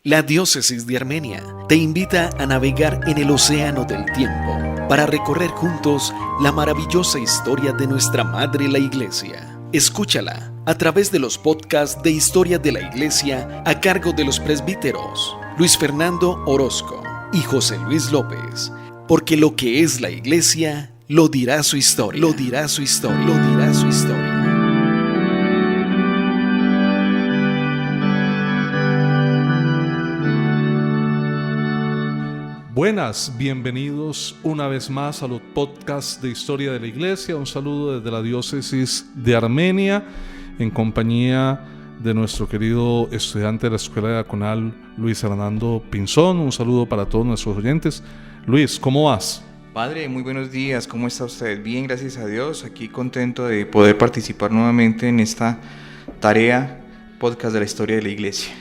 La Diócesis de Armenia te invita a navegar en el océano del tiempo para recorrer juntos la maravillosa historia de nuestra Madre la Iglesia. Escúchala a través de los podcasts de Historia de la Iglesia a cargo de los presbíteros Luis Fernando Orozco y José Luis López, porque lo que es la Iglesia lo dirá su historia, lo dirá su historia, lo dirá su historia. Buenas, bienvenidos una vez más a los podcasts de Historia de la Iglesia. Un saludo desde la Diócesis de Armenia, en compañía de nuestro querido estudiante de la Escuela Diaconal, Luis Fernando Pinzón. Un saludo para todos nuestros oyentes. Luis, ¿cómo vas? Padre, muy buenos días, ¿cómo está usted? Bien, gracias a Dios, aquí contento de poder participar nuevamente en esta tarea, podcast de la Historia de la Iglesia.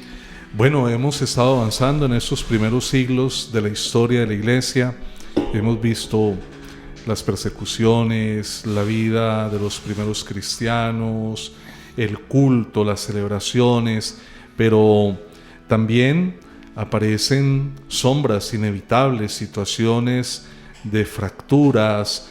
Bueno, hemos estado avanzando en estos primeros siglos de la historia de la Iglesia. Hemos visto las persecuciones, la vida de los primeros cristianos, el culto, las celebraciones, pero también aparecen sombras inevitables, situaciones de fracturas,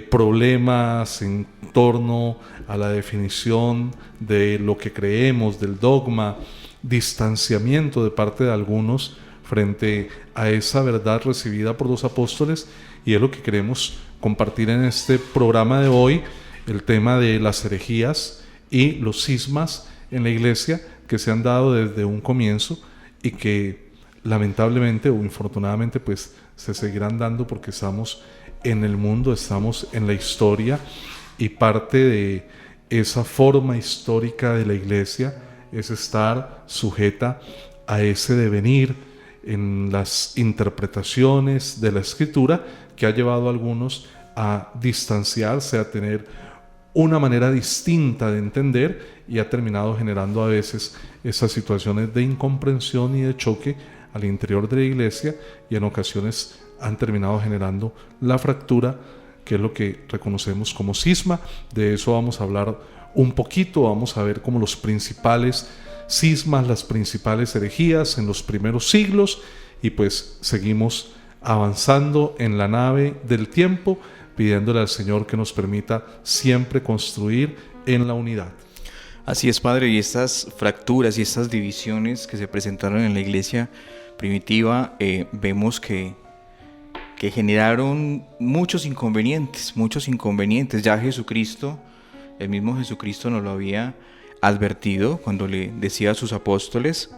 problemas en torno a la definición de lo que creemos, del dogma, distanciamiento de parte de algunos frente a esa verdad recibida por los apóstoles, y es lo que queremos compartir en este programa de hoy, el tema de las herejías y los cismas en la Iglesia que se han dado desde un comienzo y que lamentablemente o infortunadamente pues se seguirán dando porque estamos en el mundo, estamos en la historia, y parte de esa forma histórica de la Iglesia es estar sujeta a ese devenir en las interpretaciones de la Escritura que ha llevado a algunos a distanciarse, a tener una manera distinta de entender, y ha terminado generando a veces esas situaciones de incomprensión y de choque al interior de la Iglesia, y en ocasiones han terminado generando la fractura, que es lo que reconocemos como cisma. De eso vamos a hablar un poquito, vamos a ver como los principales cismas, las principales herejías en los primeros siglos, y pues seguimos avanzando en la nave del tiempo, pidiéndole al Señor que nos permita siempre construir en la unidad. Así es, Padre, y estas fracturas y estas divisiones que se presentaron en la Iglesia primitiva, vemos que generaron muchos inconvenientes. Ya Jesucristo, el mismo Jesucristo, nos lo había advertido cuando le decía a sus apóstoles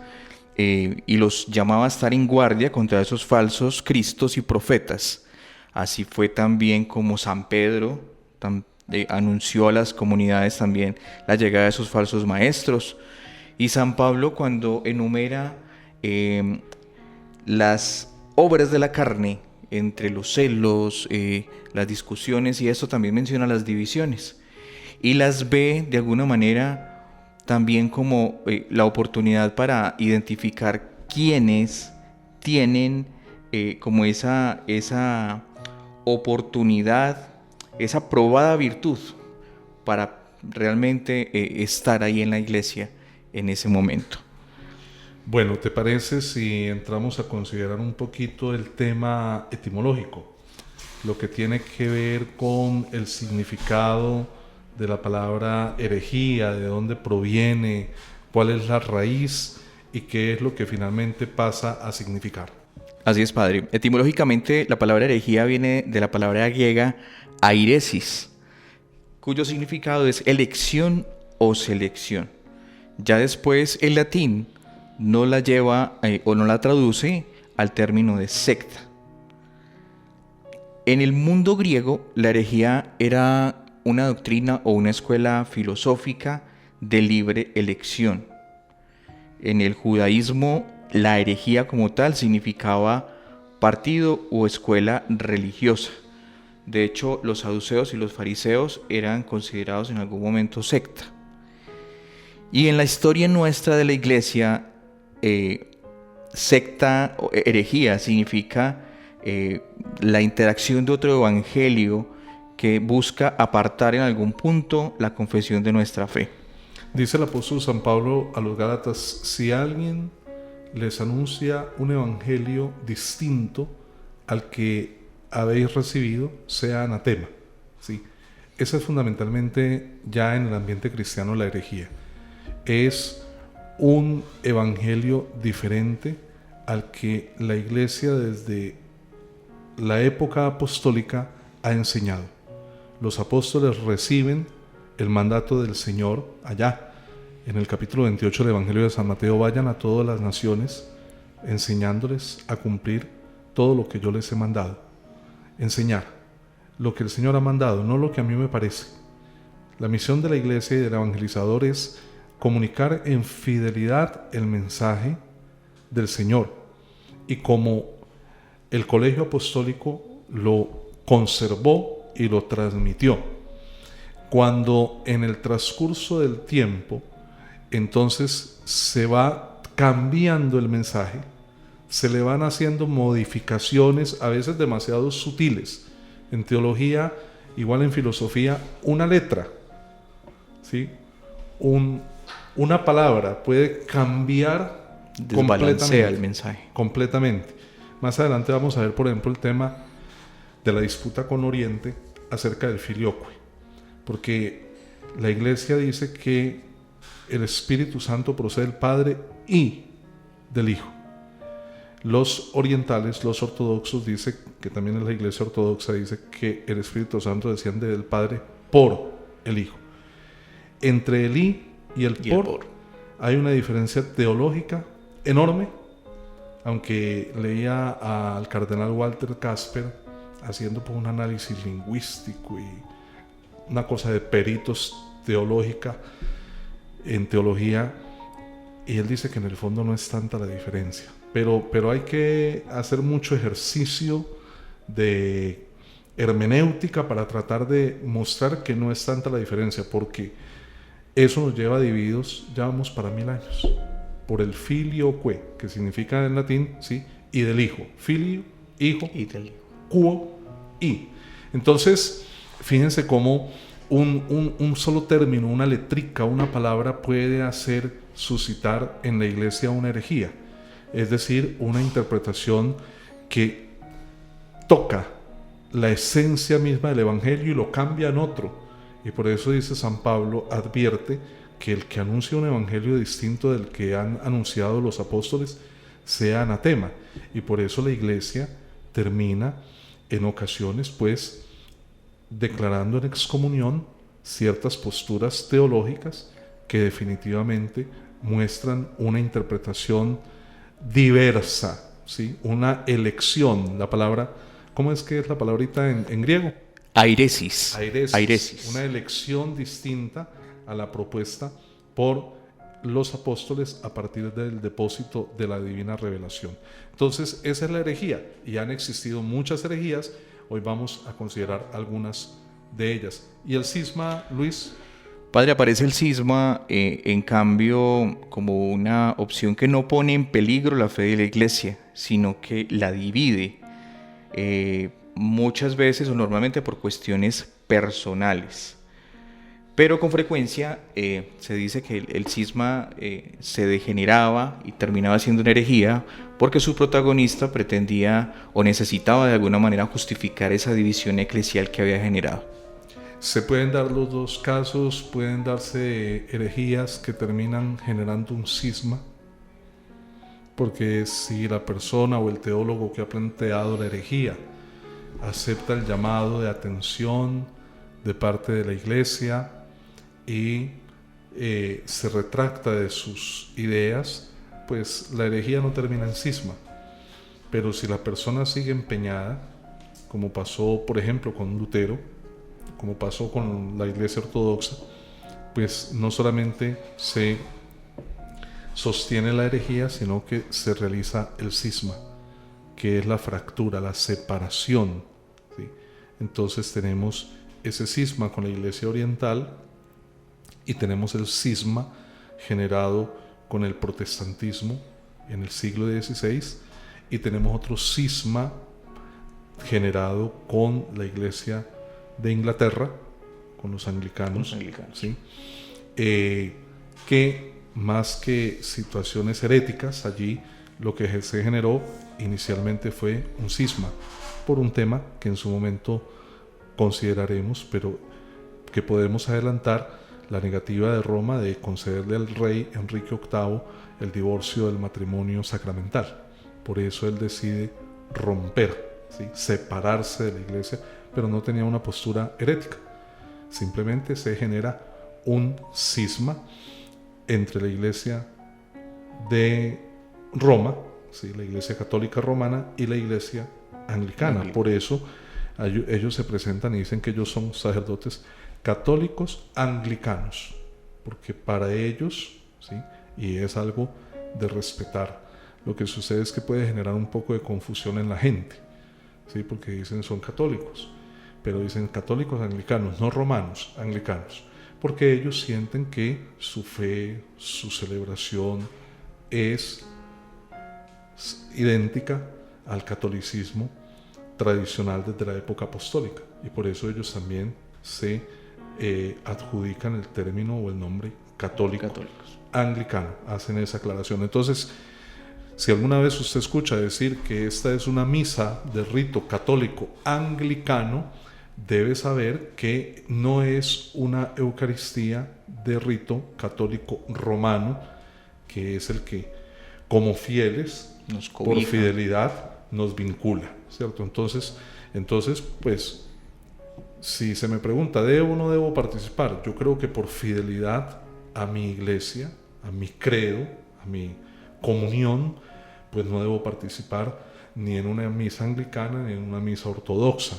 y los llamaba a estar en guardia contra esos falsos cristos y profetas. Así fue también como San Pedro anunció a las comunidades también la llegada de esos falsos maestros. Y San Pablo, cuando enumera las obras de la carne, entre los celos, las discusiones, y eso también menciona las divisiones, y las ve de alguna manera también como la oportunidad para identificar quiénes tienen como esa oportunidad, esa probada virtud para realmente estar ahí en la Iglesia en ese momento. Bueno, ¿te parece si entramos a considerar un poquito el tema etimológico? Lo que tiene que ver con el significado de la palabra herejía, de dónde proviene, cuál es la raíz y qué es lo que finalmente pasa a significar. Así es, Padre. Etimológicamente, la palabra herejía viene de la palabra griega airesis, cuyo significado es elección o selección. Ya después, el latín no la lleva o no la traduce al término de secta. En el mundo griego, la herejía era una doctrina o una escuela filosófica de libre elección. En el judaísmo, la herejía como tal significaba partido o escuela religiosa. De hecho, los saduceos y los fariseos eran considerados en algún momento secta. Y en la historia nuestra de la Iglesia, secta o herejía significa la interacción de otro evangelio que busca apartar en algún punto la confesión de nuestra fe. Dice el apóstol San Pablo a los Gálatas: si alguien les anuncia un evangelio distinto al que habéis recibido, sea anatema. ¿Sí? Esa es fundamentalmente ya en el ambiente cristiano la herejía. Es un evangelio diferente al que la Iglesia desde la época apostólica ha enseñado. Los apóstoles reciben el mandato del Señor allá en el capítulo 28 del Evangelio de San Mateo: vayan a todas las naciones enseñándoles a cumplir todo lo que yo les he mandado. Enseñar lo que el Señor ha mandado, no lo que a mí me parece. La misión de la Iglesia y del evangelizador es comunicar en fidelidad el mensaje del Señor, y como el colegio apostólico lo conservó y lo transmitió. Cuando en el transcurso del tiempo entonces se va cambiando el mensaje, se le van haciendo modificaciones, a veces demasiado sutiles. En teología, igual en filosofía, una letra, ¿sí? Una palabra puede cambiar, desbalancea el mensaje completamente. Más adelante vamos a ver, por ejemplo, el tema de la disputa con Oriente acerca del filioque, porque la Iglesia dice que el Espíritu Santo procede del Padre y del Hijo. Los orientales, los ortodoxos, dicen, que también es la Iglesia ortodoxa, dice que el Espíritu Santo desciende del Padre por el Hijo. Entre el I y el por hay una diferencia teológica enorme, aunque leía al cardenal Walter Casper haciendo un análisis lingüístico y una cosa de peritos teológica en teología, y él dice que en el fondo no es tanta la diferencia, pero hay que hacer mucho ejercicio de hermenéutica para tratar de mostrar que no es tanta la diferencia, porque eso nos lleva divididos, ya vamos para 1000 años, por el filioque, que significa en latín, ¿sí? Y del hijo, filio, hijo, y del quo, y. Entonces, fíjense cómo un solo término, una letrica, una palabra puede hacer suscitar en la Iglesia una herejía, es decir, una interpretación que toca la esencia misma del Evangelio y lo cambia en otro. Y por eso dice San Pablo, advierte que el que anuncia un evangelio distinto del que han anunciado los apóstoles sea anatema. Y por eso la Iglesia termina en ocasiones pues declarando en excomunión ciertas posturas teológicas que definitivamente muestran una interpretación diversa, ¿sí? Una elección. ¿Cómo es que es la palabrita en griego? Airesis. Una elección distinta a la propuesta por los apóstoles a partir del depósito de la divina revelación. Entonces, esa es la herejía, y han existido muchas herejías. Hoy vamos a considerar algunas de ellas. ¿Y el cisma, Luis? Padre, aparece el cisma, en cambio, como una opción que no pone en peligro la fe de la Iglesia, sino que la divide, muchas veces o normalmente por cuestiones personales. Pero con frecuencia se dice que el cisma se degeneraba y terminaba siendo una herejía porque su protagonista pretendía o necesitaba de alguna manera justificar esa división eclesial que había generado. Se pueden dar los dos casos, pueden darse herejías que terminan generando un cisma, porque si la persona o el teólogo que ha planteado la herejía acepta el llamado de atención de parte de la Iglesia y se retracta de sus ideas, pues la herejía no termina en cisma. Pero si la persona sigue empeñada, como pasó por ejemplo con Lutero, como pasó con la Iglesia ortodoxa, pues no solamente se sostiene la herejía, sino que se realiza el cisma, que es la fractura, la separación, ¿sí? Entonces tenemos ese cisma con la Iglesia oriental y tenemos el cisma generado con el protestantismo en el siglo XVI, y tenemos otro cisma generado con la Iglesia de Inglaterra, con los anglicanos. ¿Sí? Que más que situaciones heréticas, allí lo que se generó inicialmente fue un cisma por un tema que en su momento consideraremos, pero que podemos adelantar: la negativa de Roma de concederle al rey Enrique VIII el divorcio del matrimonio sacramental. Por eso él decide romper, ¿sí?, separarse de la iglesia, pero no tenía una postura herética. Simplemente se genera un cisma entre la iglesia de Roma, ¿sí?, la iglesia católica romana, y la iglesia anglicana. Por eso ellos se presentan y dicen que ellos son sacerdotes católicos anglicanos, porque para ellos, ¿sí?, y es algo de respetar, lo que sucede es que puede generar un poco de confusión en la gente, ¿sí?, porque dicen son católicos, pero dicen católicos anglicanos, no romanos, anglicanos, porque ellos sienten que su fe, su celebración es idéntica al catolicismo tradicional desde la época apostólica, y por eso ellos también se adjudican el término o el nombre católicos anglicano, hacen esa aclaración. Entonces, si alguna vez usted escucha decir que esta es una misa de rito católico anglicano, debe saber que no es una Eucaristía de rito católico romano, que es el que como fieles por fidelidad nos vincula, ¿cierto? Entonces, pues, si se me pregunta, ¿debo o no debo participar? Yo creo que por fidelidad a mi iglesia, a mi credo, a mi comunión, pues no debo participar ni en una misa anglicana ni en una misa ortodoxa,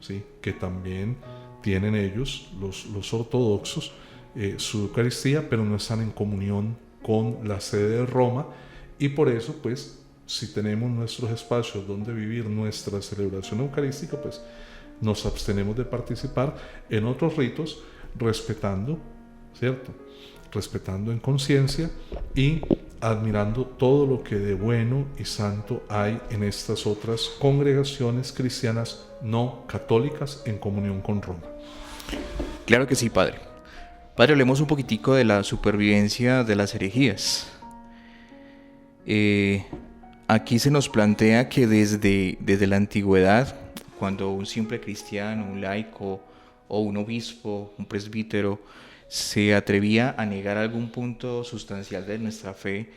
¿sí?, que también tienen ellos, los ortodoxos, su Eucaristía, pero no están en comunión con la sede de Roma, y por eso, pues, si tenemos nuestros espacios donde vivir nuestra celebración eucarística, pues nos abstenemos de participar en otros ritos, respetando, ¿cierto?, respetando en conciencia y admirando todo lo que de bueno y santo hay en estas otras congregaciones cristianas no católicas en comunión con Roma. Claro que sí, padre. Padre, hablemos un poquitico de la supervivencia de las herejías. Aquí se nos plantea que desde la antigüedad, cuando un simple cristiano, un laico o un obispo, un presbítero, se atrevía a negar algún punto sustancial de nuestra fe,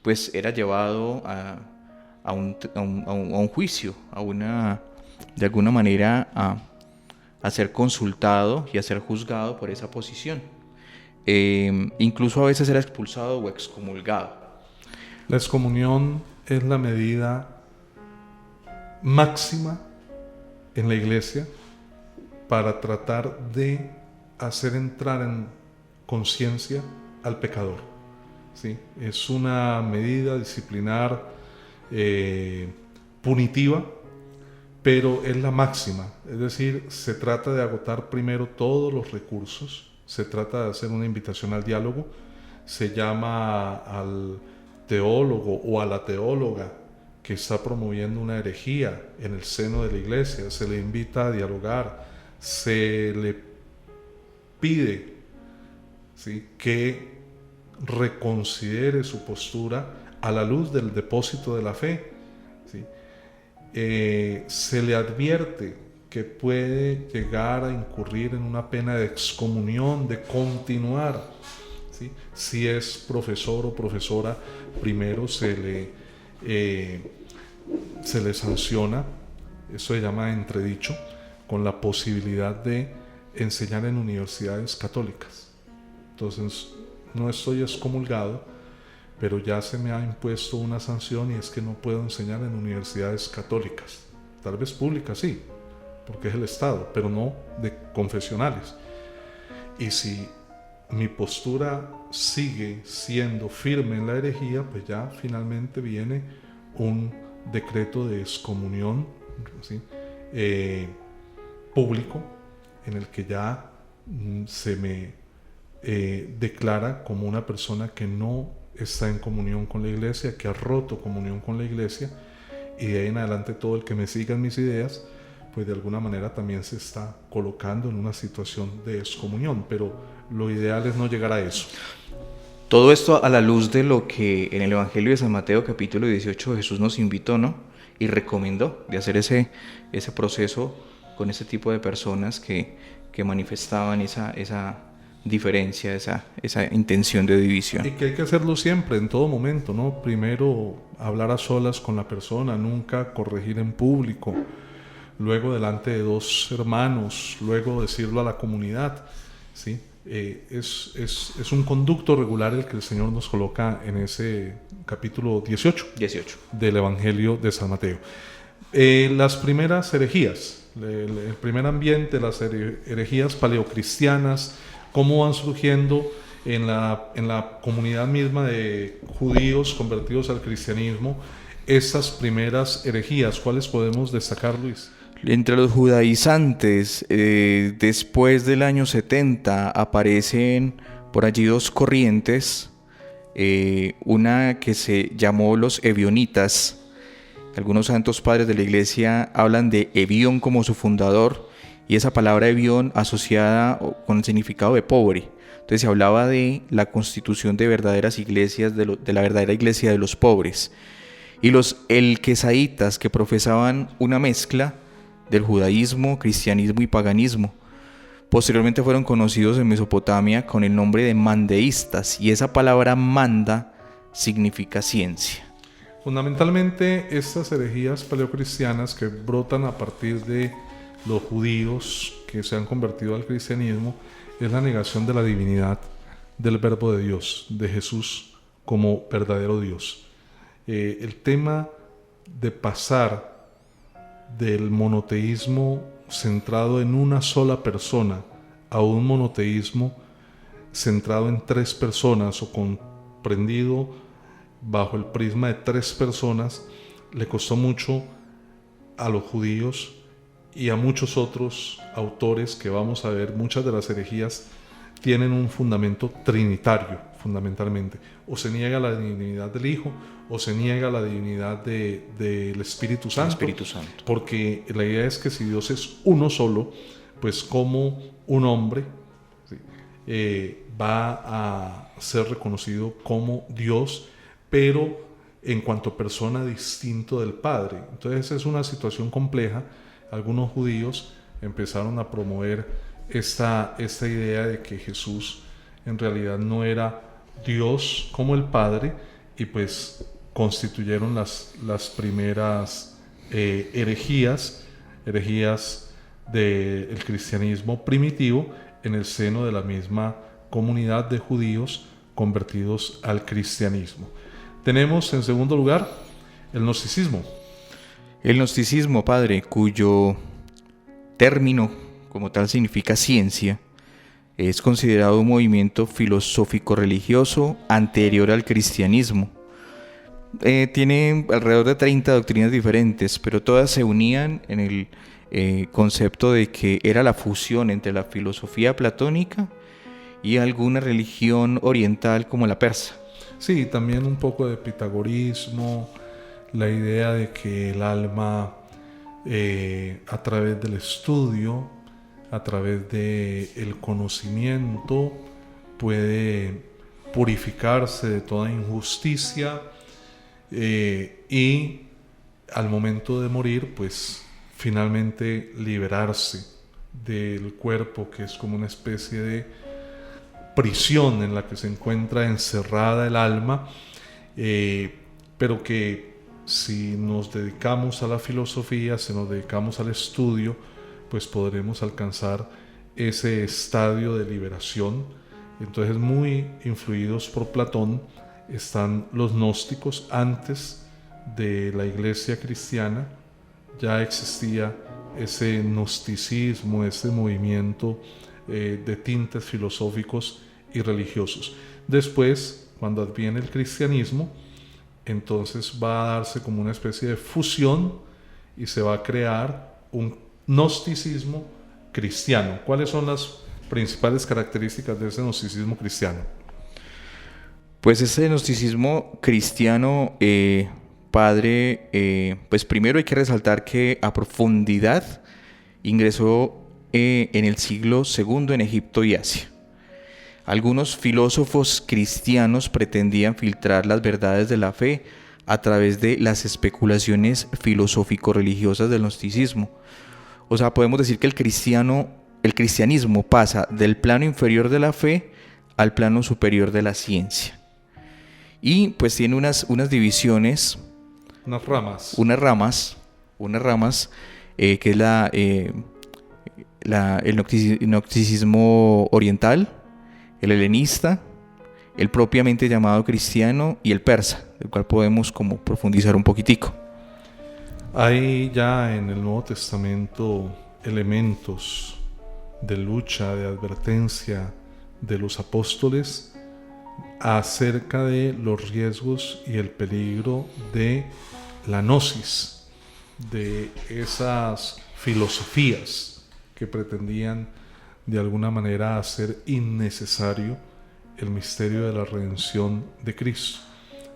pues era llevado a un juicio, de alguna manera a ser consultado y a ser juzgado por esa posición. Incluso a veces era expulsado o excomulgado. La excomunión es la medida máxima en la iglesia para tratar de hacer entrar en conciencia al pecador, ¿sí? Es una medida disciplinar punitiva, pero es la máxima. Es decir, se trata de agotar primero todos los recursos, se trata de hacer una invitación al diálogo, se llama al teólogo o a la teóloga que está promoviendo una herejía en el seno de la iglesia, se le invita a dialogar, se le pide, ¿sí?, que reconsidere su postura a la luz del depósito de la fe, ¿sí? Se le advierte que puede llegar a incurrir en una pena de excomunión, de continuar, ¿sí? Si es profesor o profesora, primero se le sanciona, eso se llama entredicho, con la posibilidad de enseñar en universidades católicas. Entonces, no estoy excomulgado, pero ya se me ha impuesto una sanción, y es que no puedo enseñar en universidades católicas. Tal vez públicas sí, porque es el Estado, pero no de confesionales. Y si mi postura sigue siendo firme en la herejía, pues ya finalmente viene un decreto de excomunión, ¿sí?, público, en el que ya se me declara como una persona que no está en comunión con la iglesia, que ha roto comunión con la iglesia, y de ahí en adelante todo el que me siga en mis ideas, pues de alguna manera también se está colocando en una situación de excomunión, pero lo ideal es no llegar a eso. Todo esto a la luz de lo que en el Evangelio de San Mateo capítulo 18 Jesús nos invitó, ¿no? Y recomendó de hacer ese proceso con ese tipo de personas que manifestaban esa diferencia, esa intención de división. Y que hay que hacerlo siempre, en todo momento, ¿no? Primero hablar a solas con la persona, nunca corregir en público, luego delante de dos hermanos, luego decirlo a la comunidad, ¿sí? Es un conducto regular el que el Señor nos coloca en ese capítulo 18 del Evangelio de San Mateo. Las primeras herejías, el primer ambiente, las herejías paleocristianas, cómo van surgiendo en la comunidad misma de judíos convertidos al cristianismo, estas primeras herejías, ¿cuáles podemos destacar, Luis? Entre los judaizantes, después del año 70 aparecen por allí dos corrientes, una que se llamó los ebionitas. Algunos santos padres de la iglesia hablan de Ebión como su fundador, y esa palabra Ebión asociada con el significado de pobre. Entonces se hablaba de la constitución de verdaderas iglesias, de la verdadera iglesia de los pobres. Y los elquesaitas, que profesaban una mezcla del judaísmo, cristianismo y paganismo. Posteriormente fueron conocidos en Mesopotamia con el nombre de mandeístas, y esa palabra manda significa ciencia. Fundamentalmente estas herejías paleocristianas que brotan a partir de los judíos que se han convertido al cristianismo es la negación de la divinidad del Verbo de Dios, de Jesús como verdadero Dios. El tema de pasar del monoteísmo centrado en una sola persona a un monoteísmo centrado en tres personas o comprendido bajo el prisma de tres personas le costó mucho a los judíos y a muchos otros autores que vamos a ver. Muchas de las herejías tienen un fundamento trinitario, fundamentalmente. O se niega la divinidad del Hijo, o se niega la divinidad del Espíritu Santo. Porque la idea es que si Dios es uno solo, pues como un hombre, ¿sí?, va a ser reconocido como Dios, pero en cuanto persona distinto del Padre. Entonces es una situación compleja. Algunos judíos empezaron a promover esta idea de que Jesús en realidad no era Dios como el Padre, y pues constituyeron las primeras herejías del cristianismo primitivo en el seno de la misma comunidad de judíos convertidos al cristianismo. Tenemos en segundo lugar el gnosticismo. El gnosticismo, padre, cuyo término como tal significa ciencia, es considerado un movimiento filosófico-religioso anterior al cristianismo. Tiene alrededor de 30 doctrinas diferentes, pero todas se unían en el concepto de que era la fusión entre la filosofía platónica y alguna religión oriental como la persa. Sí, también un poco de pitagorismo, la idea de que el alma a través del estudio, a través del conocimiento, puede purificarse de toda injusticia y al momento de morir, pues finalmente liberarse del cuerpo, que es como una especie de prisión en la que se encuentra encerrada el alma, pero que si nos dedicamos a la filosofía, si nos dedicamos al estudio, pues podremos alcanzar ese estadio de liberación. Entonces, muy influidos por Platón están los gnósticos. Antes de la iglesia cristiana ya existía ese gnosticismo, ese movimiento de tintes filosóficos y religiosos. Después, cuando adviene el cristianismo, entonces va a darse como una especie de fusión y se va a crear un gnosticismo cristiano. ¿Cuáles son las principales características de ese gnosticismo cristiano? Pues ese gnosticismo cristiano, padre, pues primero hay que resaltar que a profundidad ingresó en el siglo II en Egipto y Asia. Algunos filósofos cristianos pretendían filtrar las verdades de la fe a través de las especulaciones filosófico-religiosas del gnosticismo. O sea, podemos decir que el cristianismo pasa del plano inferior de la fe al plano superior de la ciencia. Y pues tiene unas divisiones, Unas ramas. unas ramas, que es el gnosticismo oriental, el helenista, el propiamente llamado cristiano y el persa, del cual podemos como profundizar un poquitico. Hay ya en el Nuevo Testamento elementos de lucha, de advertencia de los apóstoles acerca de los riesgos y el peligro de la gnosis, de esas filosofías que pretendían de alguna manera hacer innecesario el misterio de la redención de Cristo.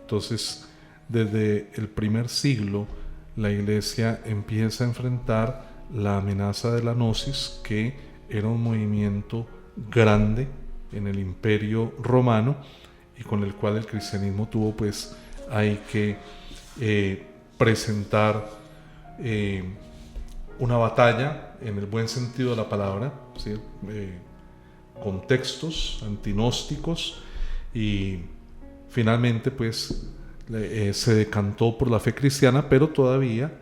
Entonces, desde el primer siglo, la Iglesia empieza a enfrentar la amenaza de la gnosis, que era un movimiento grande en el Imperio Romano y con el cual el cristianismo tuvo pues hay que presentar una batalla en el buen sentido de la palabra, ¿sí? Con textos antinósticos, y finalmente pues se decantó por la fe cristiana, pero todavía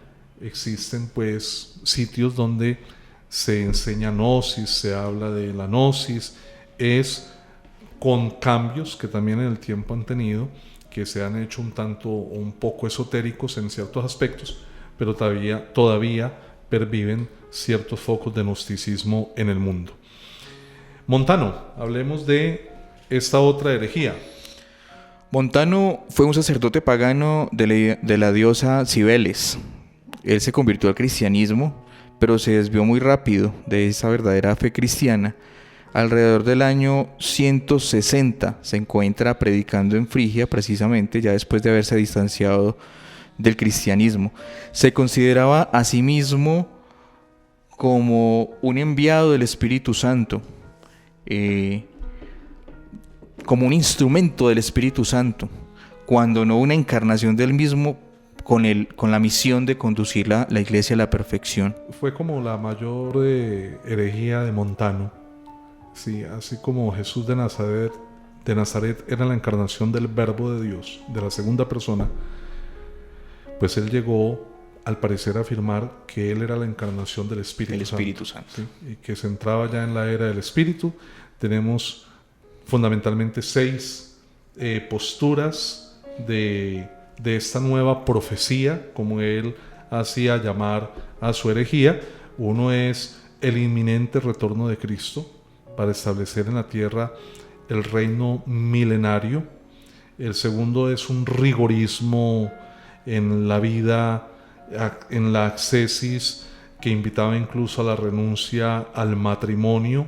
existen pues sitios donde se enseña gnosis, se habla de la gnosis, es con cambios que también en el tiempo han tenido, que se han hecho un poco esotéricos en ciertos aspectos, pero todavía perviven ciertos focos de gnosticismo en el mundo. Montano, hablemos de esta otra herejía. Montano fue un sacerdote pagano de la diosa Cibeles. Él se convirtió al cristianismo, pero se desvió muy rápido de esa verdadera fe cristiana. Alrededor del año 160 se encuentra predicando en Frigia, precisamente ya después de haberse distanciado del cristianismo. Se consideraba a sí mismo como un enviado del Espíritu Santo, como un instrumento del Espíritu Santo, cuando no una encarnación del mismo, con la misión de conducir la iglesia a la perfección. Fue como la mayor herejía de Montano. Sí, así como Jesús de Nazaret era la encarnación del Verbo de Dios, de la segunda persona, pues él llegó al parecer a afirmar que él era la encarnación del Espíritu Santo. ¿Sí? Y que se entraba ya en la era del Espíritu. Tenemos fundamentalmente 6 posturas de esta nueva profecía, como él hacía llamar a su herejía. Uno es el inminente retorno de Cristo para establecer en la tierra el reino milenario. El segundo es un rigorismo en la vida, en la ascesis, que invitaba incluso a la renuncia al matrimonio.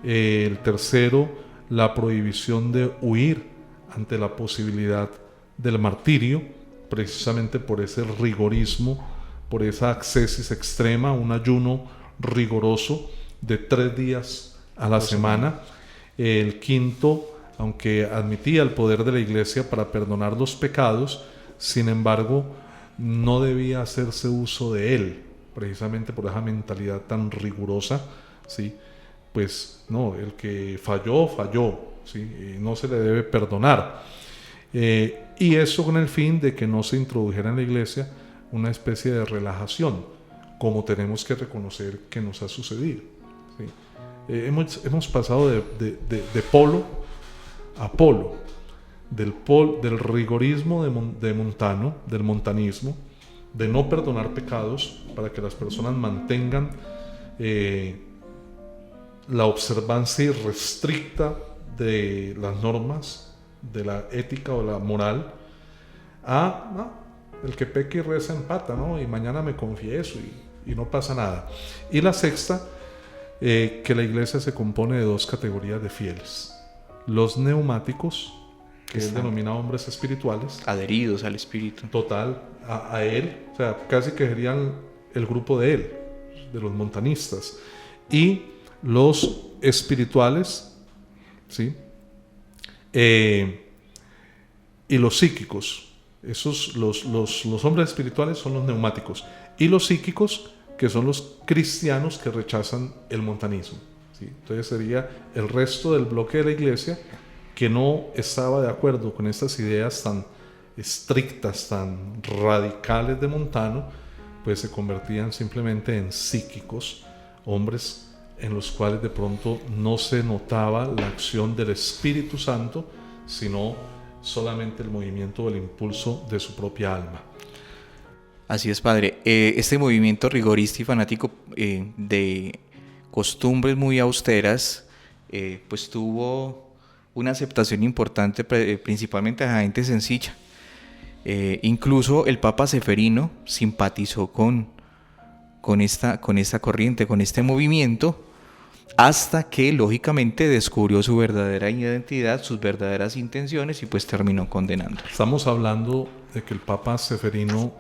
El tercero, la prohibición de huir ante la posibilidad del martirio, precisamente por ese rigorismo, por esa ascesis extrema, un ayuno rigoroso de 3 días a la semana. El quinto, aunque admitía el poder de la iglesia para perdonar los pecados, sin embargo no debía hacerse uso de él, precisamente por esa mentalidad tan rigurosa, ¿sí? Pues no, el que falló, ¿sí? Y no se le debe perdonar, y eso con el fin de que no se introdujera en la iglesia una especie de relajación, como tenemos que reconocer que nos ha sucedido, ¿sí? Hemos pasado de polo a polo, del rigorismo de Montano, del montanismo, de no perdonar pecados para que las personas mantengan la observancia irrestricta de las normas, de la ética o la moral, el que peque y reza empata, ¿no? Y mañana me confieso y no pasa nada. Y la sexta, que la iglesia se compone de 2 categorías de fieles: los neumáticos, que él denomina hombres espirituales, adheridos al Espíritu total a él, o sea, casi que serían el grupo de él, de los montanistas, y los espirituales, ¿sí? Y los psíquicos, los hombres espirituales son los neumáticos, y los psíquicos, que son los cristianos que rechazan el montanismo, ¿sí? Entonces sería el resto del bloque de la iglesia que no estaba de acuerdo con estas ideas tan estrictas, tan radicales de Montano, pues se convertían simplemente en psíquicos, hombres en los cuales de pronto no se notaba la acción del Espíritu Santo, sino solamente el movimiento o el impulso de su propia alma. Así es, padre. Este movimiento rigorista y fanático de costumbres muy austeras, pues tuvo una aceptación importante, principalmente a gente sencilla. Incluso el Papa Seferino simpatizó con esta corriente, con este movimiento, hasta que lógicamente descubrió su verdadera identidad, sus verdaderas intenciones, y pues terminó condenando. Estamos hablando de que el Papa Seferino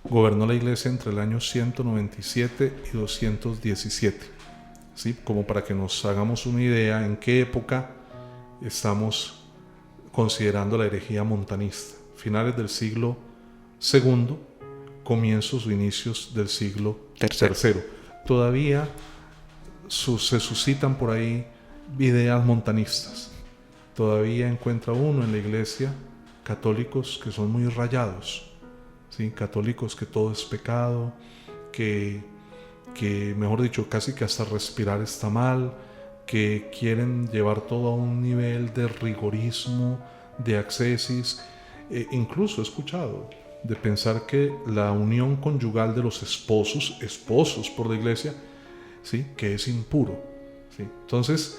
gobernó la iglesia entre el año 197 y 217, ¿sí? Como para que nos hagamos una idea en qué época estamos considerando la herejía montanista. Finales del siglo II, comienzos o inicios del siglo III. Todavía se suscitan por ahí ideas montanistas. Todavía encuentra uno en la iglesia católicos que son muy rayados, ¿sí? Católicos que todo es pecado, que mejor dicho, casi que hasta respirar está mal, que quieren llevar todo a un nivel de rigorismo, de ascesis. Incluso he escuchado de pensar que la unión conyugal de los esposos por la iglesia, ¿sí? Que es impuro, ¿sí? Entonces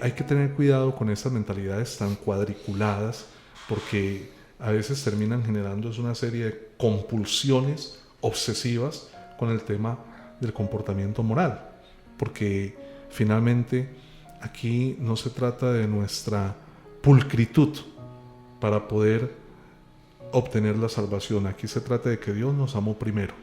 hay que tener cuidado con estas mentalidades tan cuadriculadas, porque a veces terminan generando una serie de compulsiones obsesivas con el tema del comportamiento moral, porque finalmente aquí no se trata de nuestra pulcritud para poder obtener la salvación. Aquí se trata de que Dios nos amó primero,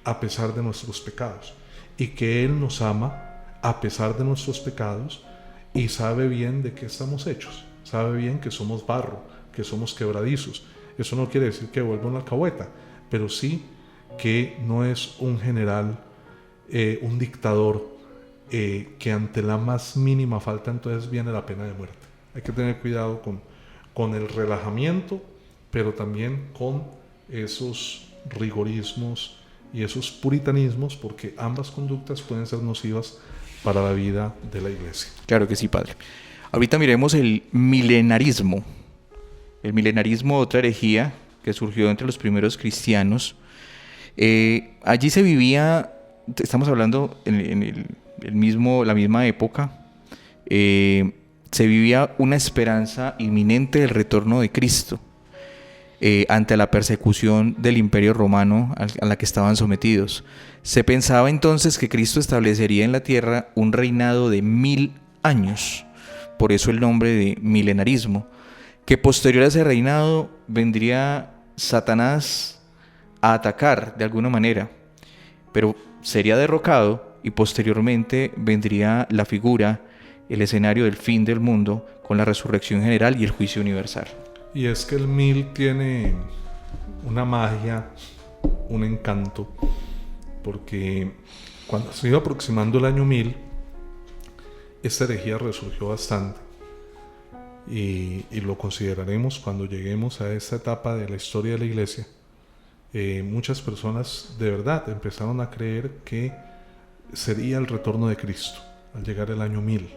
a pesar de nuestros pecados, y que Él nos ama a pesar de nuestros pecados, y sabe bien de qué estamos hechos, sabe bien que somos barro, que somos quebradizos. Eso no quiere decir que vuelva una alcahueta, pero sí que no es un general, un dictador, que ante la más mínima falta entonces viene la pena de muerte. Hay que tener cuidado con el relajamiento, pero también con esos rigorismos y esos puritanismos, porque ambas conductas pueden ser nocivas para la vida de la iglesia. Claro que sí, padre. Ahorita miremos el milenarismo. El milenarismo, otra herejía que surgió entre los primeros cristianos. Allí se vivía, estamos hablando en la misma época, se vivía una esperanza inminente del retorno de Cristo ante la persecución del Imperio Romano a la que estaban sometidos. Se pensaba entonces que Cristo establecería en la tierra un reinado de 1000 años, por eso el nombre de milenarismo, que posterior a ese reinado vendría Satanás a atacar de alguna manera, pero sería derrocado y posteriormente vendría la figura, el escenario del fin del mundo con la resurrección general y el juicio universal. Y es que el 1000 tiene una magia, un encanto, porque cuando se iba aproximando el año 1000, esta herejía resurgió bastante, y lo consideraremos cuando lleguemos a esta etapa de la historia de la iglesia. Muchas personas de verdad empezaron a creer que sería el retorno de Cristo al llegar el año 1000.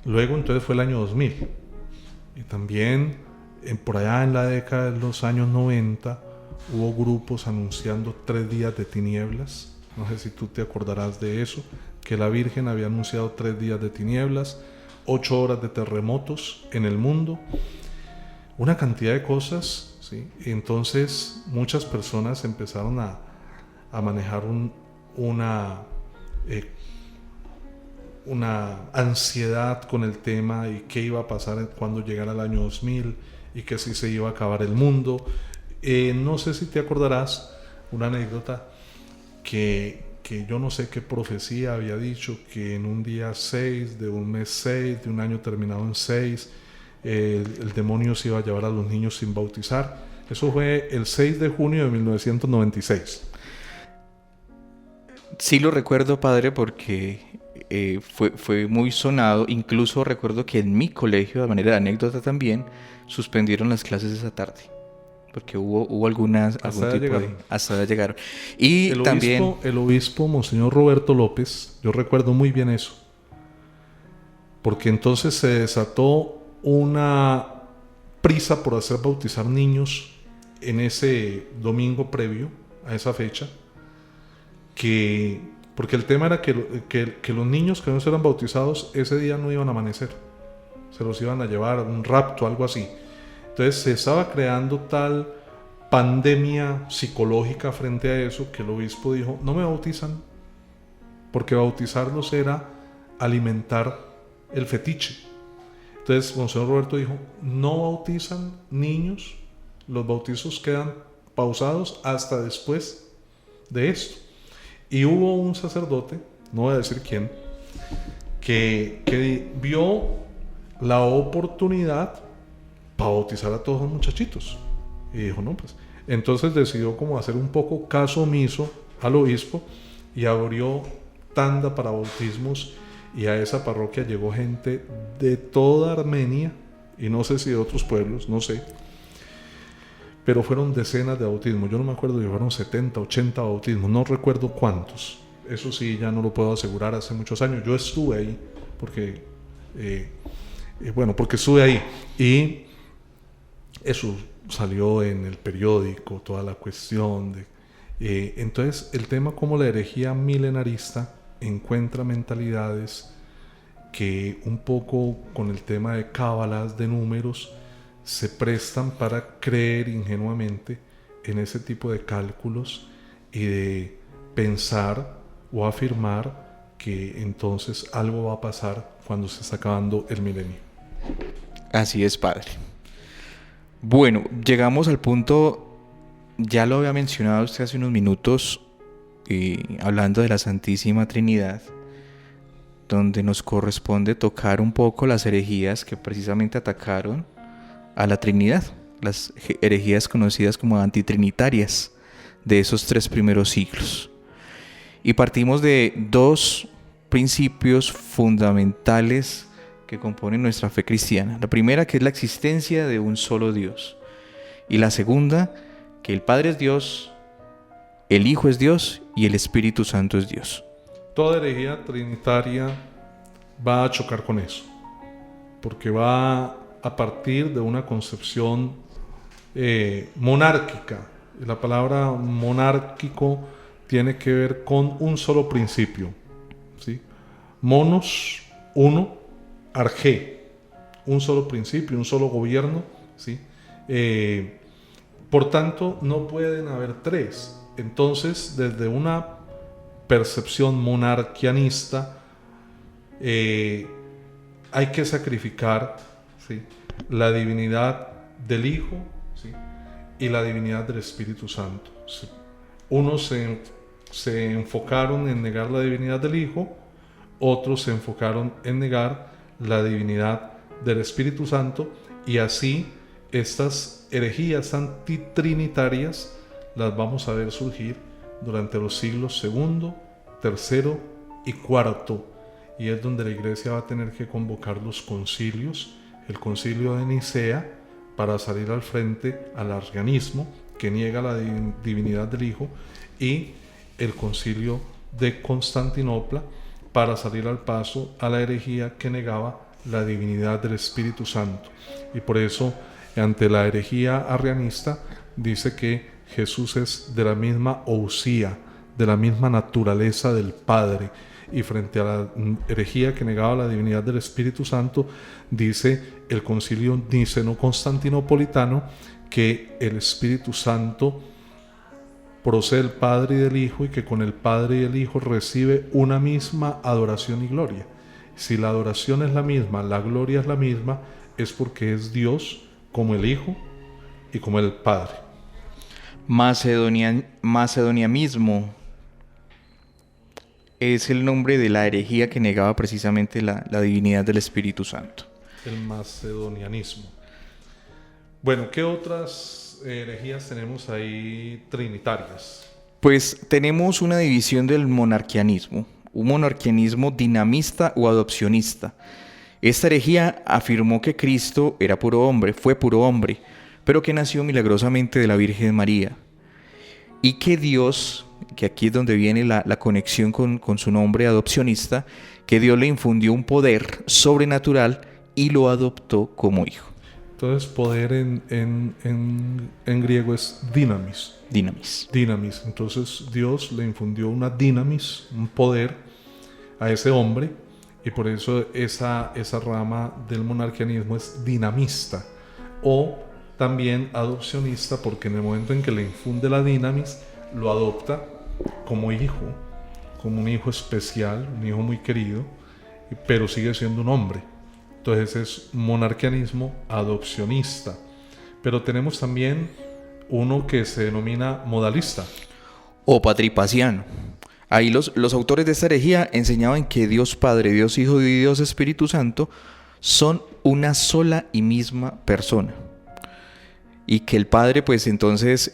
Luego entonces fue el año 2000, y también por allá en la década de los años 90 hubo grupos anunciando 3 días de tinieblas. No sé si tú te acordarás de eso, que la Virgen había anunciado 3 días de tinieblas, 8 horas de terremotos en el mundo, una cantidad de cosas, ¿sí? Y entonces muchas personas empezaron a manejar una ansiedad con el tema, y qué iba a pasar cuando llegara el año 2000, y que si se iba a acabar el mundo. No sé si te acordarás una anécdota que que yo no sé qué profecía había dicho que en un día 6, de un mes 6, de un año terminado en 6, el demonio se iba a llevar a los niños sin bautizar. Eso fue el 6 de junio de 1996. Sí lo recuerdo, padre, porque fue muy sonado. Incluso recuerdo que en mi colegio, de manera de anécdota también, suspendieron las clases esa tarde. Porque hubo algún Hasta tipo llegaron. hasta allá llegaron. Y también... El obispo, Monseñor Roberto López, yo recuerdo muy bien eso, porque entonces se desató una prisa por hacer bautizar niños en ese domingo previo a esa fecha, porque el tema era que los niños que no eran bautizados ese día no iban a amanecer, se los iban a llevar a un rapto, algo así. Entonces se estaba creando tal pandemia psicológica frente a eso que el obispo dijo: no me bautizan, porque bautizarlos era alimentar el fetiche. Entonces Monseñor Roberto dijo: no bautizan niños, los bautizos quedan pausados hasta después de esto. Y hubo un sacerdote, no voy a decir quién, que vio la oportunidad para bautizar a todos los muchachitos. Y dijo: no, pues. Entonces decidió como hacer un poco caso omiso al obispo y abrió tanda para bautismos, y a esa parroquia llegó gente de toda Armenia, y no sé si de otros pueblos, no sé, pero fueron decenas de bautismos. Yo no me acuerdo si fueron 70, 80 bautismos, no recuerdo cuántos. Eso sí, ya no lo puedo asegurar, hace muchos años. Yo estuve ahí, porque estuve ahí, y eso salió en el periódico, toda la cuestión de... entonces, el tema como la herejía milenarista encuentra mentalidades que un poco con el tema de cábalas, de números, se prestan para creer ingenuamente en ese tipo de cálculos y de pensar o afirmar que entonces algo va a pasar cuando se está acabando el milenio. Así es, padre. Bueno, llegamos al punto, ya lo había mencionado usted hace unos minutos, hablando de la Santísima Trinidad, donde nos corresponde tocar un poco las herejías que precisamente atacaron a la Trinidad, las herejías conocidas como antitrinitarias de esos 3 primeros siglos. Y partimos de 2 principios fundamentales que componen nuestra fe cristiana. La primera, que es la existencia de un solo Dios. Y la segunda, que el Padre es Dios, el Hijo es Dios y el Espíritu Santo es Dios. Toda herejía trinitaria va a chocar con eso, porque va a partir de una concepción monárquica. La palabra monárquico tiene que ver con un solo principio, ¿sí? Monos, uno; arge, un solo principio, un solo gobierno, ¿sí? Por tanto, no pueden haber 3. Entonces, desde una percepción monarquianista, hay que sacrificar, ¿sí?, la divinidad del Hijo, ¿sí?, y la divinidad del Espíritu Santo, ¿sí? Unos se enfocaron en negar la divinidad del Hijo, otros se enfocaron en negar la divinidad del Espíritu Santo, y así estas herejías antitrinitarias las vamos a ver surgir durante los siglos II, III y IV, y es donde la Iglesia va a tener que convocar los concilios, el concilio de Nicea, para salir al frente al arrianismo, que niega la divinidad del Hijo, y el concilio de Constantinopla, para salir al paso a la herejía que negaba la divinidad del Espíritu Santo. Y por eso, ante la herejía arrianista, dice que Jesús es de la misma ousia, de la misma naturaleza del Padre. Y frente a la herejía que negaba la divinidad del Espíritu Santo, dice el concilio niceno-constantinopolitano que el Espíritu Santo procede del Padre y del Hijo, y que con el Padre y el Hijo recibe una misma adoración y gloria. Si la adoración es la misma, la gloria es la misma, es porque es Dios como el Hijo y como el Padre. Macedonianismo. es el nombre de la herejía que negaba precisamente la divinidad del Espíritu Santo. El macedonianismo. Bueno, ¿qué otras herejías tenemos ahí trinitarias? Pues tenemos una división del monarquianismo, un monarquianismo dinamista o adopcionista. Esta herejía afirmó que Cristo era puro hombre, fue puro hombre, pero que nació milagrosamente de la Virgen María. Y que Dios, que aquí es donde viene la conexión con su nombre adopcionista, que Dios le infundió un poder sobrenatural y lo adoptó como hijo. Entonces, poder en griego es dynamis. Dynamis. Dynamis. Entonces, Dios le infundió una dynamis, un poder a ese hombre, y por eso esa rama del monarquianismo es dinamista o también adopcionista, porque en el momento en que le infunde la dynamis, lo adopta como hijo, como un hijo especial, un hijo muy querido, pero sigue siendo un hombre. Entonces es monarquianismo adopcionista. Pero tenemos también uno que se denomina modalista. O patripaciano. Ahí los autores de esta herejía enseñaban que Dios Padre, Dios Hijo y Dios Espíritu Santo son una sola y misma persona. Y que el Padre, pues entonces,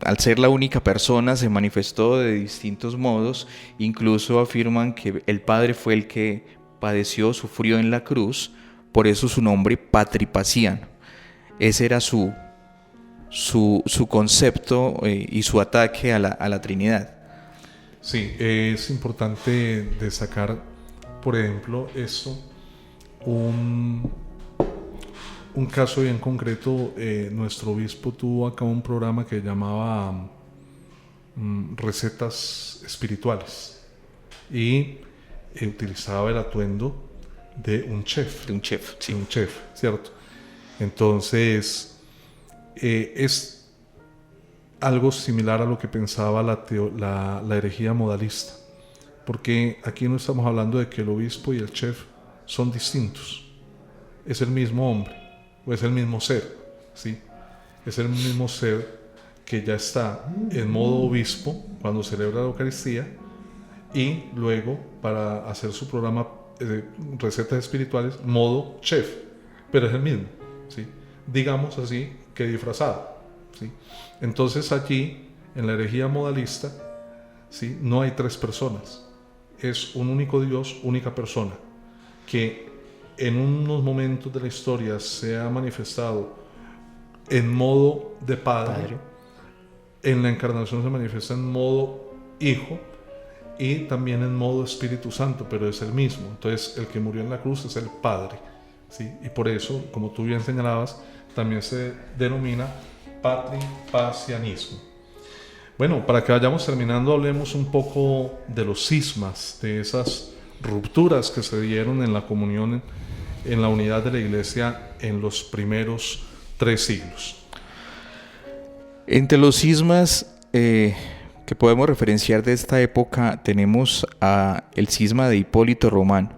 al ser la única persona, se manifestó de distintos modos. Incluso afirman que el Padre fue el que padeció, sufrió en la cruz, por eso su nombre patripaciano. Ese era su concepto y su ataque a la Trinidad. Sí, es importante destacar, por ejemplo, esto, un caso bien concreto. Nuestro obispo tuvo acá un programa que llamaba Recetas Espirituales y utilizaba el atuendo de un chef. De un chef, sí. De un chef, ¿cierto? Entonces, es algo similar a lo que pensaba la herejía modalista, porque aquí no estamos hablando de que el obispo y el chef son distintos. Es el mismo hombre, o es el mismo ser, ¿sí? Es el mismo ser que ya está en modo obispo cuando celebra la Eucaristía, y luego para hacer su programa de recetas espirituales, modo chef, pero es el mismo, ¿sí? Digamos así, que disfrazado, ¿sí? Entonces allí, en la herejía modalista, ¿sí?, no hay tres personas, es un único Dios, única persona, que en unos momentos de la historia se ha manifestado en modo de padre. En la encarnación se manifiesta en modo hijo, y también en modo Espíritu Santo, pero es el mismo. Entonces el que murió en la cruz es el Padre, ¿sí? Y por eso, como tú bien señalabas, también se denomina patripacianismo. Bueno, para que vayamos terminando, hablemos un poco de los cismas, de esas rupturas que se dieron en la comunión, en la unidad de la Iglesia en los primeros 3 siglos. Entre los cismas que podemos referenciar de esta época tenemos el cisma de Hipólito Romano.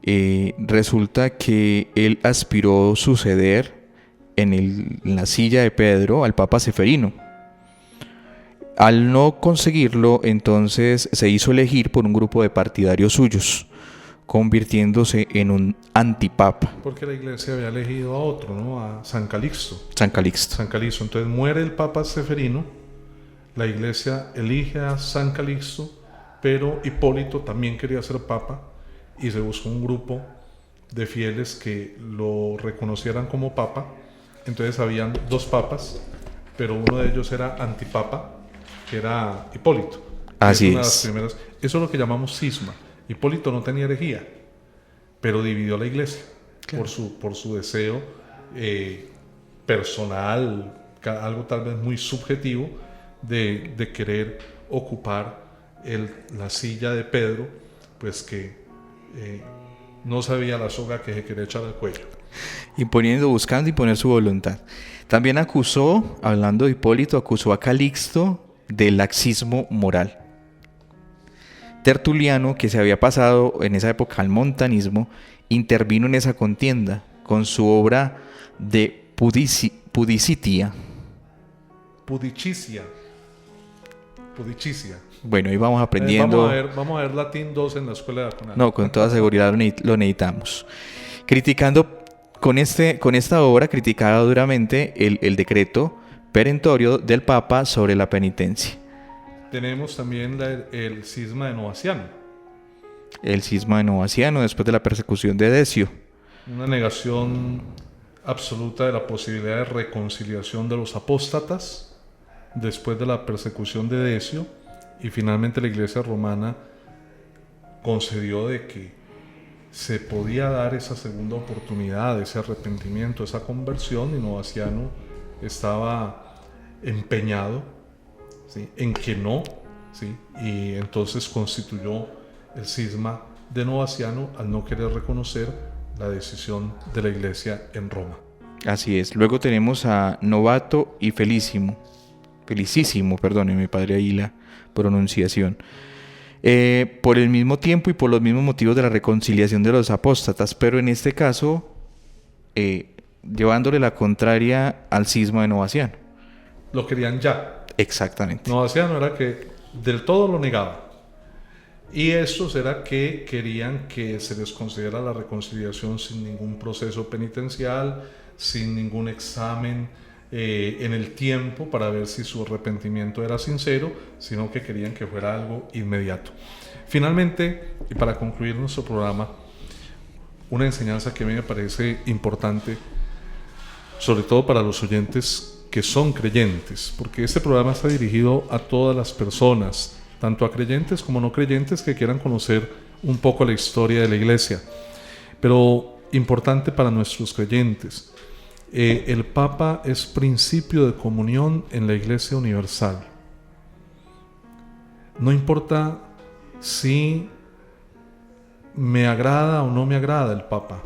Resulta que él aspiró suceder en la silla de Pedro al Papa Ceferino. Al no conseguirlo, entonces se hizo elegir por un grupo de partidarios suyos, convirtiéndose en un antipapa. Porque la Iglesia había elegido a otro, ¿no? A San Calixto. San Calixto. San Calixto. Entonces muere el Papa Ceferino, la Iglesia elige a San Calixto, pero Hipólito también quería ser Papa y se buscó un grupo de fieles que lo reconocieran como Papa. Entonces habían 2 papas, pero uno de ellos era antipapa, que era Hipólito. Así una de las primeras. Eso es lo que llamamos cisma. Hipólito no tenía herejía, pero dividió la Iglesia, claro, por su deseo personal, algo tal vez muy subjetivo, de querer ocupar la silla de Pedro, pues que no sabía la soga que se quería echar al cuello. Buscando imponer su voluntad. También acusó, hablando de Hipólito, acusó a Calixto de laxismo moral. Tertuliano, que se había pasado en esa época al montanismo, intervino en esa contienda con su obra de Pudicitia. Pudicitia. pudicicia. Bueno, ahí vamos aprendiendo. Vamos a ver latín 2 en la escuela de Aconal. No, con toda seguridad lo necesitamos. Criticando, con esta obra criticaba duramente el decreto perentorio del Papa sobre la penitencia. Tenemos también el cisma de Novaciano. El cisma de Novaciano después de la persecución de Decio. Una negación absoluta de la posibilidad de reconciliación de los apóstatas después de la persecución de Decio, y finalmente la Iglesia romana concedió de que se podía dar esa segunda oportunidad, ese arrepentimiento, esa conversión, y Novaciano estaba empeñado, ¿sí?, en que no, ¿sí?, y entonces constituyó el cisma de Novaciano al no querer reconocer la decisión de la Iglesia en Roma. Así es. Luego tenemos a Novato y Felicísimo, perdóneme, padre, ahí la pronunciación. Por el mismo tiempo y por los mismos motivos de la reconciliación de los apóstatas, pero en este caso llevándole la contraria al cisma de Novaciano. Lo querían ya. Exactamente. Novaciano era que del todo lo negaba, y estos era que querían que se les concediera la reconciliación sin ningún proceso penitencial, sin ningún examen en el tiempo para ver si su arrepentimiento era sincero, sino que querían que fuera algo inmediato. Finalmente, y para concluir nuestro programa, una enseñanza que a mí me parece importante, sobre todo para los oyentes que son creyentes, porque este programa está dirigido a todas las personas, tanto a creyentes como no creyentes que quieran conocer un poco la historia de la Iglesia, pero importante para nuestros creyentes. El Papa es principio de comunión en la Iglesia universal. No importa si me agrada o no me agrada el Papa.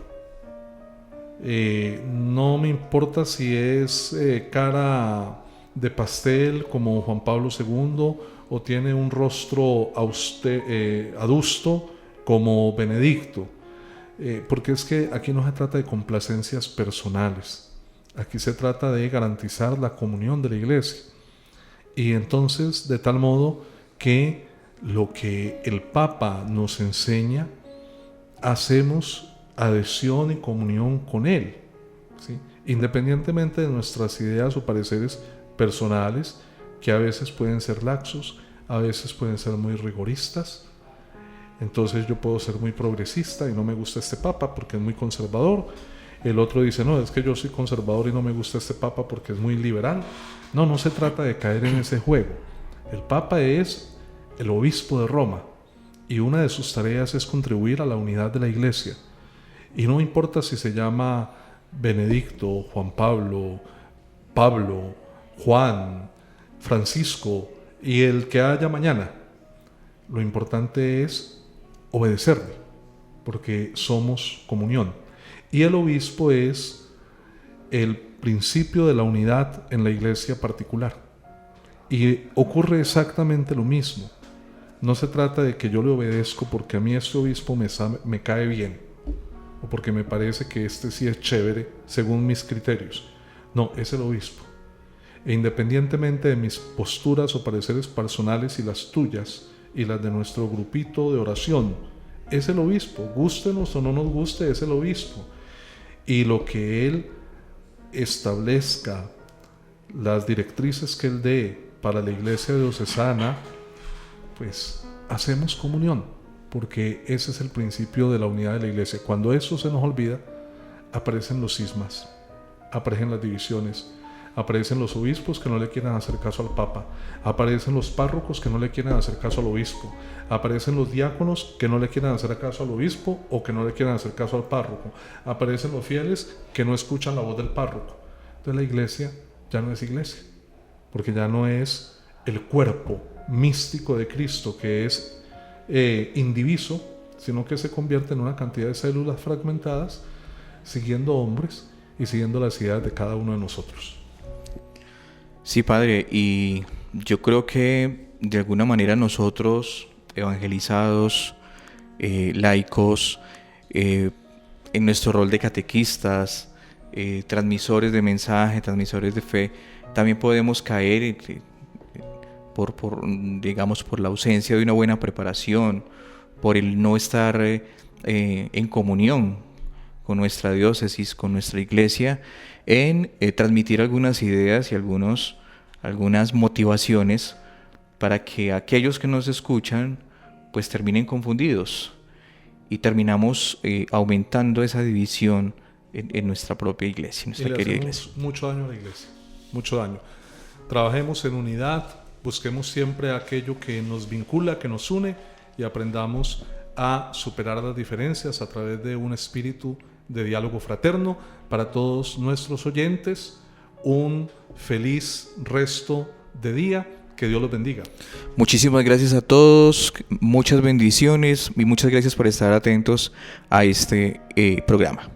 No me importa si es cara de pastel como Juan Pablo II o tiene un rostro adusto como Benedicto. Porque es que aquí no se trata de complacencias personales. Aquí se trata de garantizar la comunión de la Iglesia. Y entonces, de tal modo que lo que el Papa nos enseña, hacemos adhesión y comunión con Él, ¿sí?, independientemente de nuestras ideas o pareceres personales, que a veces pueden ser laxos, a veces pueden ser muy rigoristas. Entonces yo puedo ser muy progresista y no me gusta este Papa porque es muy conservador. El otro dice, no, es que yo soy conservador y no me gusta este Papa porque es muy liberal. No se trata de caer en ese juego. El Papa es el obispo de Roma y una de sus tareas es contribuir a la unidad de la Iglesia. Y no importa si se llama Benedicto, Juan Pablo, Juan, Francisco y el que haya mañana. Lo importante es obedecerle, porque somos comunión. Y el obispo es el principio de la unidad en la Iglesia particular. Y ocurre exactamente lo mismo. No se trata de que yo le obedezco porque a mí este obispo me cae bien, o porque me parece que este sí es chévere según mis criterios. No, es el obispo. E independientemente de mis posturas o pareceres personales y las tuyas y las de nuestro grupito de oración, es el obispo. Gústenos o no nos guste, es el obispo. Y lo que él establezca, las directrices que él dé para la Iglesia diocesana, pues hacemos comunión, porque ese es el principio de la unidad de la Iglesia. Cuando eso se nos olvida, aparecen los cismas, aparecen las divisiones, aparecen los obispos que no le quieren hacer caso al Papa, aparecen los párrocos que no le quieren hacer caso al obispo, aparecen los diáconos que no le quieren hacer caso al obispo o que no le quieren hacer caso al párroco, aparecen los fieles que no escuchan la voz del párroco. Entonces la Iglesia ya no es Iglesia, porque ya no es el cuerpo místico de Cristo que es indiviso, sino que se convierte en una cantidad de células fragmentadas siguiendo hombres y siguiendo las ideas de cada uno de nosotros. Sí, padre, y yo creo que de alguna manera nosotros, evangelizados, laicos, en nuestro rol de catequistas, transmisores de mensaje, transmisores de fe, también podemos caer digamos, por la ausencia de una buena preparación, por el no estar en comunión con nuestra diócesis, con nuestra iglesia, en transmitir algunas ideas y algunas motivaciones para que aquellos que nos escuchan pues terminen confundidos y terminamos aumentando esa división en nuestra propia iglesia, en nuestra querida iglesia. Mucho daño a la iglesia, mucho daño. Trabajemos en unidad, busquemos siempre aquello que nos vincula, que nos une, y aprendamos a superar las diferencias a través de un espíritu de diálogo fraterno. Para todos nuestros oyentes, un feliz resto de día. Que Dios los bendiga. Muchísimas gracias a todos, muchas bendiciones y muchas gracias por estar atentos a este programa.